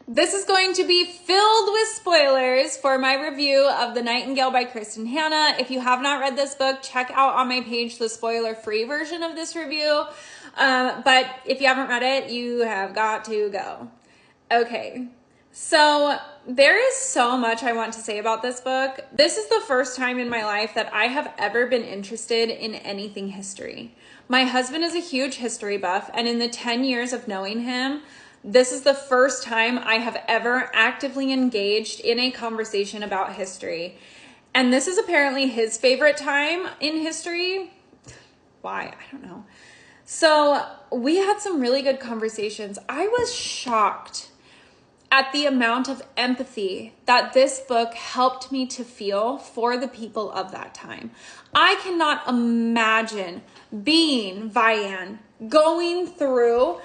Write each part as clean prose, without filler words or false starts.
This is going to be filled with spoilers for my review of The Nightingale by Kristen Hanna. If you have not read this book, check out on my page the spoiler-free version of this review. But if you haven't read it, you have got to go. Okay, so there is so much I want to say about this book. This is the first time in my life that I have ever been interested in anything history. My husband is a huge history buff, and in the 10 years of knowing him, this is the first time I have ever actively engaged in a conversation about history. And this is apparently his favorite time in history. Why? I don't know. So we had some really good conversations. I was shocked at the amount of empathy that this book helped me to feel for the people of that time. I cannot imagine being Vian, going through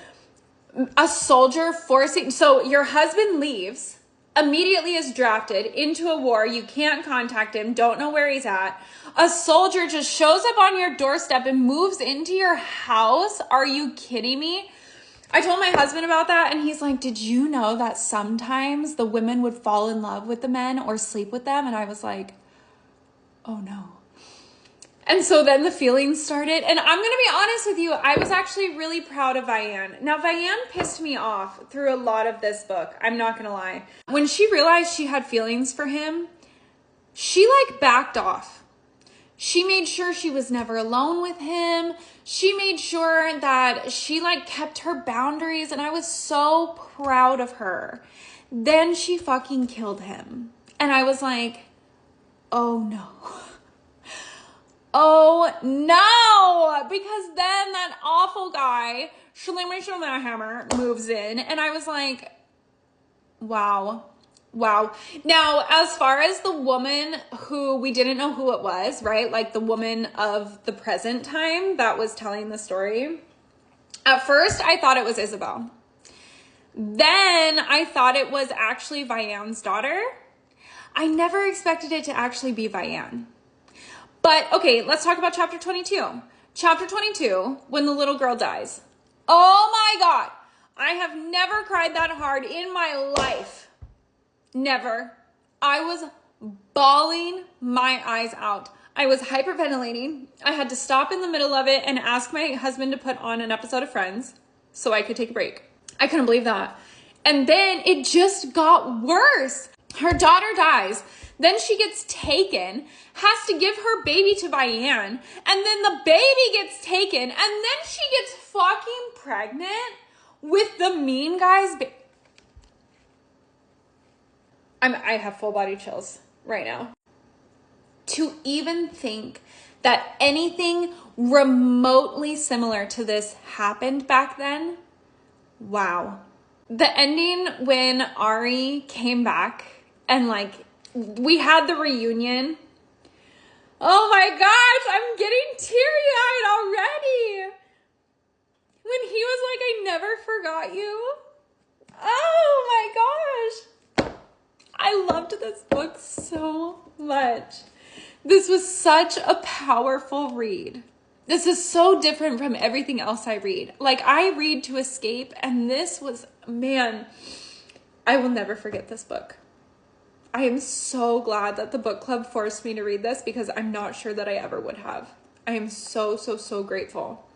a soldier forcing, so your husband leaves, immediately is drafted into a war, you can't contact him, don't know where he's at. A soldier just shows up on your doorstep and moves into your house. Are you kidding me? I told my husband about that, and he's like, did you know that sometimes the women would fall in love with the men or sleep with them? And I was like, oh no. And so then the feelings started, and I'm going to be honest with you, I was actually really proud of Vian. Now, Vian pissed me off through a lot of this book, I'm not going to lie. When she realized she had feelings for him, she backed off. She made sure she was never alone with him. She made sure that she kept her boundaries, and I was so proud of her. Then she fucking killed him. And I was like, oh no. Oh no, because then that awful guy, Hammer, moves in, and I was like, wow. Now, as far as the woman who we didn't know who it was, right? The woman of the present time that was telling the story. At first, I thought it was Isabel. Then I thought it was actually Vian's daughter. I never expected it to actually be Vian. But, okay, let's talk about chapter 22. Chapter 22, when the little girl dies. Oh my God. I have never cried that hard in my life. Never. I was bawling my eyes out. I was hyperventilating. I had to stop in the middle of it and ask my husband to put on an episode of Friends so I could take a break. I couldn't believe that. And then it just got worse. Her daughter dies. Then she gets taken, has to give her baby to Vian, and then the baby gets taken, and then she gets fucking pregnant with the mean guy's baby. I have full body chills right now. To even think that anything remotely similar to this happened back then, wow. The ending when Ari came back and we had the reunion. Oh my gosh, I'm getting teary-eyed already. When he was like, I never forgot you. Oh my gosh. I loved this book so much. This was such a powerful read. This is so different from everything else I read. I read to escape, and this was, man, I will never forget this book. I am so glad that the book club forced me to read this because I'm not sure that I ever would have. I am so, so, so grateful.